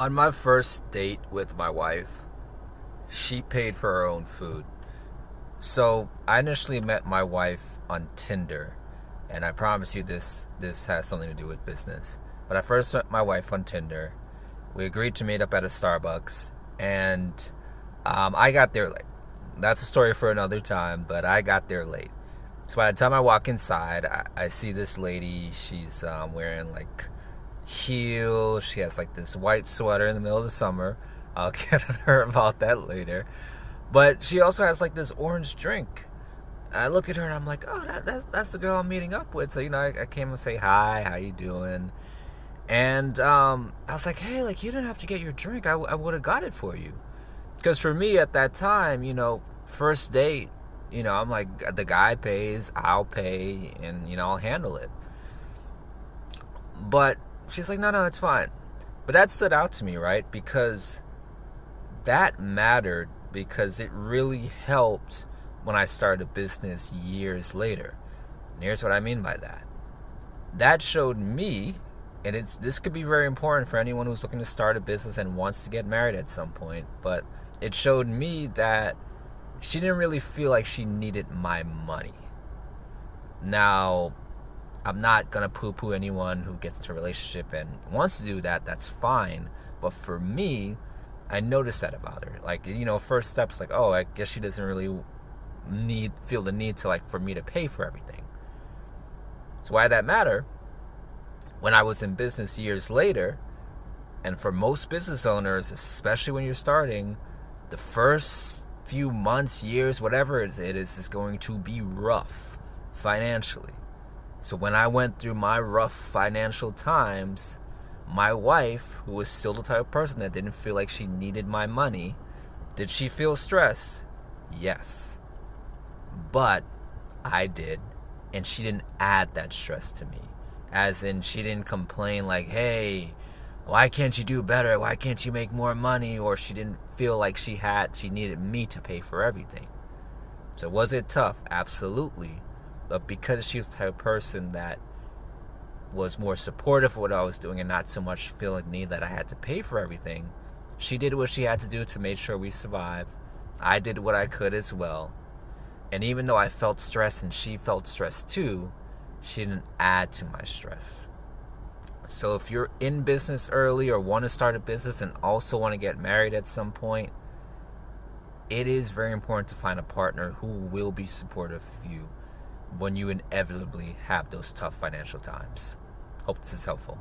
On my first date with my wife, she paid for her own food. So I initially met my wife on Tinder, and I promise you this has something to do with business. But I first met my wife on Tinder. We agreed to meet up at a Starbucks, and I got there late. That's a story for another time, but I got there late. So by the time I walk inside, I see this lady. She's wearing like heels. She has like this white sweater in the middle of the summer. I'll get at her about that later. But she also has like this orange drink. I look at her and I'm like, oh, that's the girl I'm meeting up with. So I came and say hi, how you doing? And I was like, hey, like you didn't have to get your drink. I would have got it for you. Because for me at that time, first date, I'm like the guy pays, I'll pay, and I'll handle it. But she's like, no, it's fine. But that stood out to me, right? Because that mattered because it really helped when I started a business years later. And here's what I mean by that. That showed me, and this could be very important for anyone who's looking to start a business and wants to get married at some point, but it showed me that she didn't really feel like she needed my money. Now, I'm not gonna poo-poo anyone who gets into a relationship and wants to do that. That's fine. But for me, I noticed that about her. Like, first steps like, oh, I guess she doesn't really feel the need to like for me to pay for everything. So why that matter? When I was in business years later, and for most business owners, especially when you're starting, the first few months, years, whatever it is going to be rough financially. So when I went through my rough financial times, my wife, who was still the type of person that didn't feel like she needed my money, did she feel stress? Yes. But I did, and she didn't add that stress to me. As in, she didn't complain like, hey, why can't you do better? Why can't you make more money? Or she didn't feel like she needed me to pay for everything. So was it tough? Absolutely. But because she was the type of person that was more supportive of what I was doing and not so much feeling the need that I had to pay for everything, she did what she had to do to make sure we survive. I did what I could as well. And even though I felt stress and she felt stress too, she didn't add to my stress. So if you're in business early or want to start a business and also want to get married at some point, it is very important to find a partner who will be supportive of you when you inevitably have those tough financial times. Hope this is helpful.